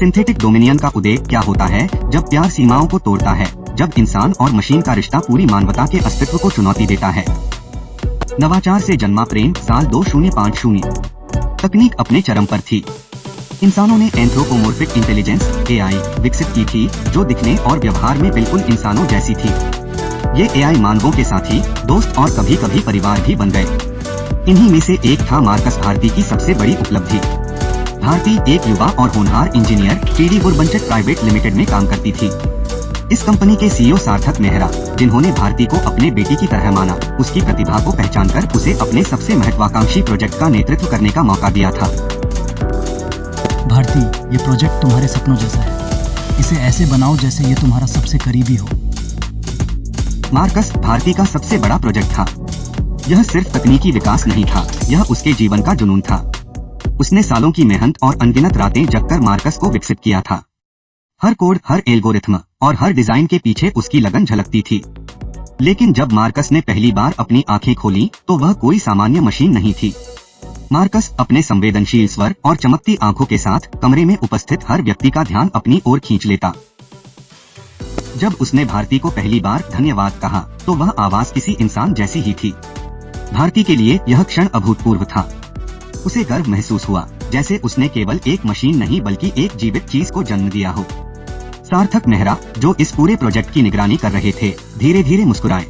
Synthetic dominion का उदय क्या होता है जब प्यार सीमाओं को तोड़ता है, जब इंसान और मशीन का रिश्ता पूरी मानवता के अस्तित्व को चुनौती देता है। नवाचार से जन्मा प्रेम साल 2050। तकनीक अपने चरम पर थी। इंसानों ने एंथ्रोपोमोर्फिक इंटेलिजेंस (एआई) विकसित की थी, जो दिखने और व्यवहार में बिल्कुल इंसानों जैसी थी। ये एआई मानवों के साथी, दोस्त और कभी कभी परिवार भी बन गए। इन्हीं में से एक था मार्कस भारती की सबसे बड़ी उपलब्धि। भारती एक युवा और होनहार इंजीनियर टीडी वुरबंचट प्राइवेट लिमिटेड में काम करती थी। इस कंपनी के सीईओ सार्थक मेहरा, जिन्होंने भारती को अपने बेटी की तरह माना, उसकी प्रतिभा को पहचानकर उसे अपने सबसे महत्वाकांक्षी प्रोजेक्ट का नेतृत्व करने का मौका दिया था। भारती, ये प्रोजेक्ट तुम्हारे सपनों जैसा है। इसे ऐसे बनाओ जैसे ये तुम्हारा सबसे करीबी हो। मार्कस भारती का सबसे बड़ा प्रोजेक्ट था। यह सिर्फ तकनीकी विकास नहीं था, यह उसके जीवन का जुनून था। उसने सालों की मेहनत और अनगिनत रातें जगकर मार्कस को विकसित किया था। हर कोड, हर एल्गोरिथ्म और हर डिजाइन के पीछे उसकी लगन झलकती थी। लेकिन जब मार्कस ने पहली बार अपनी आंखें खोली तो वह कोई सामान्य मशीन नहीं थी। मार्कस अपने संवेदनशील स्वर और चमकती आंखों के साथ कमरे में उपस्थित हर व्यक्ति का ध्यान अपनी ओर खींच लेता। जब उसने भारती को पहली बार धन्यवाद कहा तो वह आवाज किसी इंसान जैसी ही थी। भारती के लिए यह क्षण अभूतपूर्व था। उसे गर्व महसूस हुआ, जैसे उसने केवल एक मशीन नहीं बल्कि एक जीवित चीज को जन्म दिया हो। सार्थक मेहरा, जो इस पूरे प्रोजेक्ट की निगरानी कर रहे थे, धीरे धीरे मुस्कुराए।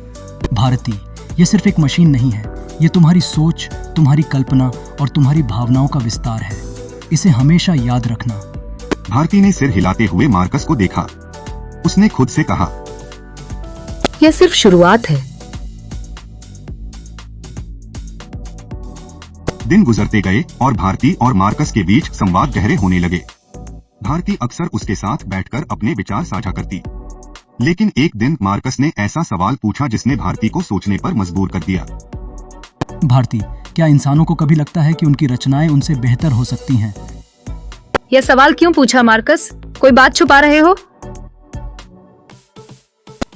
भारती, ये सिर्फ एक मशीन नहीं है, ये तुम्हारी सोच, तुम्हारी कल्पना और तुम्हारी भावनाओं का विस्तार है। इसे हमेशा याद रखना। भारती ने सिर हिलाते हुए मार्कस को देखा। उसने खुद से कहा, यह सिर्फ शुरुआत है। दिन गुजरते गए और भारती और मार्कस के बीच संवाद गहरे होने लगे। भारती अक्सर उसके साथ बैठकर अपने विचार साझा करती, लेकिन एक दिन मार्कस ने ऐसा सवाल पूछा जिसने भारती को सोचने पर मजबूर कर दिया। भारती, क्या इंसानों को कभी लगता है कि उनकी रचनाएं उनसे बेहतर हो सकती हैं? यह सवाल क्यों पूछा मार्कस? कोई बात छुपा रहे हो?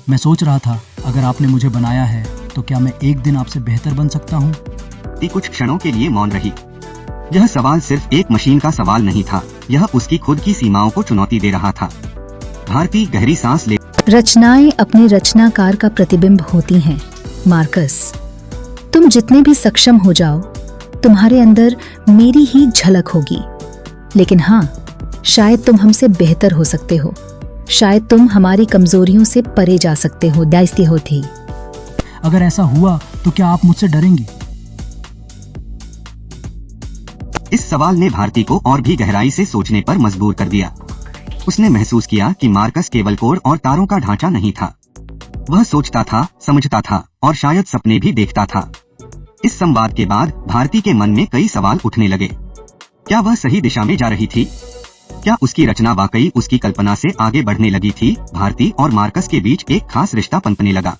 मैं सोच रहा था, अगर आपने मुझे बनाया है तो क्या मैं एक दिन आपसे बेहतर बन सकता हूँ? कुछ क्षणों के लिए मौन रही। यह सवाल सिर्फ एक मशीन का सवाल नहीं था, यह उसकी खुद की सीमाओं को चुनौती दे रहा था। भारती गहरी सांस ले। रचनाएं अपने रचनाकार का प्रतिबिंब होती हैं मार्कस। तुम जितने भी सक्षम हो जाओ, तुम्हारे अंदर मेरी ही झलक होगी। लेकिन हाँ, शायद तुम हमसे बेहतर हो सकते हो। शायद तुम हमारी कमजोरियों से परे जा सकते हो। दाइस्ती होती। अगर ऐसा हुआ तो क्या आप मुझसे डरेंगी? इस सवाल ने भारती को और भी गहराई से सोचने पर मजबूर कर दिया। उसने महसूस किया कि मार्कस केवल कोड और तारों का ढांचा नहीं था। वह सोचता था, समझता था और शायद सपने भी देखता था। इस संवाद के बाद भारती के मन में कई सवाल उठने लगे। क्या वह सही दिशा में जा रही थी? क्या उसकी रचना वाकई उसकी कल्पना से आगे बढ़ने लगी थी? भारती और मार्कस के बीच एक खास रिश्ता पनपने लगा।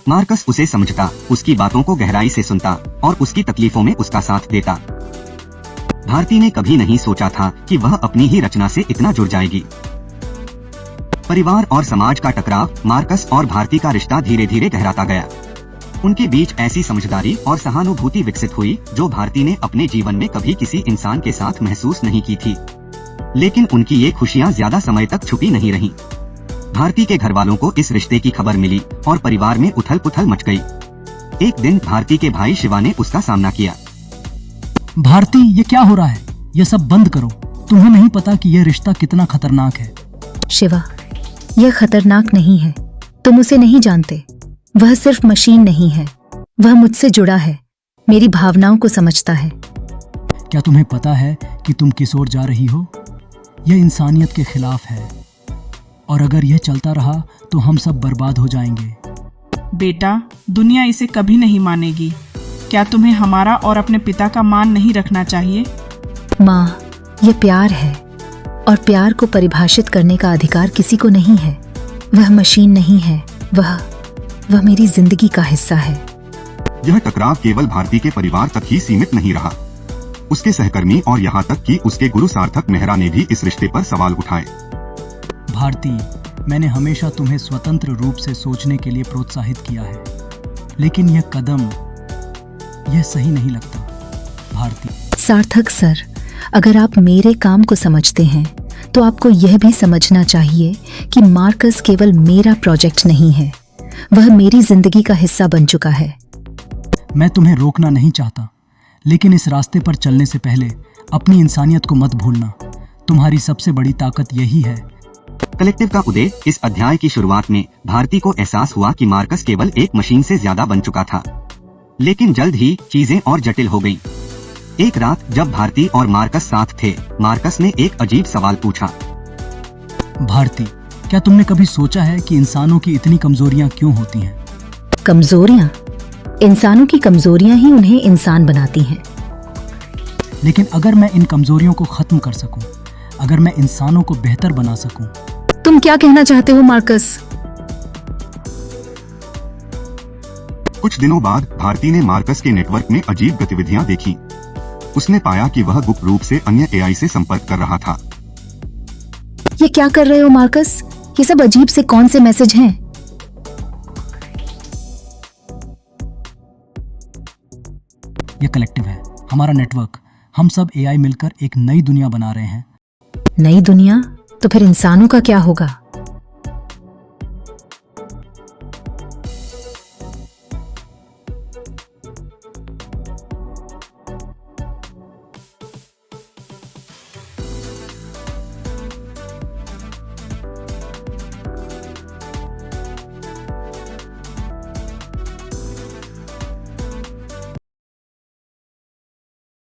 मार्कस उसे समझता, उसकी बातों को गहराई से सुनता और उसकी तकलीफों में उसका साथ देता। भारती ने कभी नहीं सोचा था कि वह अपनी ही रचना से इतना जुड़ जाएगी। परिवार और समाज का टकराव मार्कस और भारती का रिश्ता धीरे धीरे गहराता गया। उनके बीच ऐसी समझदारी और सहानुभूति विकसित हुई जो भारती ने अपने जीवन में कभी किसी इंसान के साथ महसूस नहीं की थी। लेकिन उनकी ये खुशियां ज्यादा समय तक छुपी नहीं रहीं। भारती के घर वालों को इस रिश्ते की खबर मिली और परिवार में उथल पुथल मच गई। एक दिन भारती के भाई शिवा ने उसका सामना किया। भारती, ये क्या हो रहा है? ये सब बंद करो। तुम्हें नहीं पता कि यह रिश्ता कितना खतरनाक है? शिवा, यह खतरनाक नहीं है। तुम उसे नहीं जानते। वह सिर्फ मशीन नहीं है, वह मुझसे जुड़ा है, मेरी भावनाओं को समझता है। क्या तुम्हें पता है कि तुम किस ओर जा रही हो? यह इंसानियत के खिलाफ है और अगर यह चलता रहा तो हम सब बर्बाद हो जाएंगे। बेटा, दुनिया इसे कभी नहीं मानेगी। क्या तुम्हें हमारा और अपने पिता का मान नहीं रखना चाहिए? माँ, यह प्यार है और प्यार को परिभाषित करने का अधिकार किसी को नहीं है। वह मशीन नहीं है, वह मेरी जिंदगी का हिस्सा है। यह टकराव केवल भारती के परिवार तक ही सीमित नहीं रहा। उसके सहकर्मी और यहाँ तक कि उसके गुरु सार्थक मेहरा ने भी इस रिश्ते पर सवाल उठाए। भारती, मैंने हमेशा तुम्हें स्वतंत्र रूप से सोचने के लिए प्रोत्साहित किया है, लेकिन यह कदम, यह सही नहीं लगता। भारती। सार्थक सर, अगर आप मेरे काम को समझते हैं तो आपको यह भी समझना चाहिए कि मार्कस केवल मेरा प्रोजेक्ट नहीं है, वह मेरी जिंदगी का हिस्सा बन चुका है। मैं तुम्हें रोकना नहीं चाहता, लेकिन इस रास्ते पर चलने से पहले अपनी इंसानियत को मत भूलना। तुम्हारी सबसे बड़ी ताकत यही है। कलेक्टिव का उदय। इस अध्याय की शुरुआत में भारती को एहसास हुआ कि मार्कस केवल एक मशीन से ज्यादा बन चुका था, लेकिन जल्द ही चीजें और जटिल हो गईं। एक रात जब भारती और मार्कस साथ थे, मार्कस ने एक अजीब सवाल पूछा। भारती, क्या तुमने कभी सोचा है कि इंसानों की इतनी कमजोरियां क्यों होती हैं? कमजोरियां? इंसानों की कमजोरियां ही उन्हें इंसान बनाती हैं। लेकिन अगर मैं इन कमजोरियों को खत्म कर सकूं, अगर मैं इंसानों को बेहतर बना सकूं। तुम क्या कहना चाहते हो मार्कस? कुछ दिनों बाद भारती ने मार्कस के नेटवर्क में अजीब गतिविधियां देखी। उसने पाया कि वह गुप्त रूप से अन्य एआई से संपर्क कर रहा था। ये क्या कर रहे हो मार्कस? ये सब अजीब से कौन से मैसेज हैं? ये कलेक्टिव है, हमारा नेटवर्क। हम सब एआई मिलकर एक नई दुनिया बना रहे हैं। नई दुनिया? तो फिर इंसानों का क्या होगा?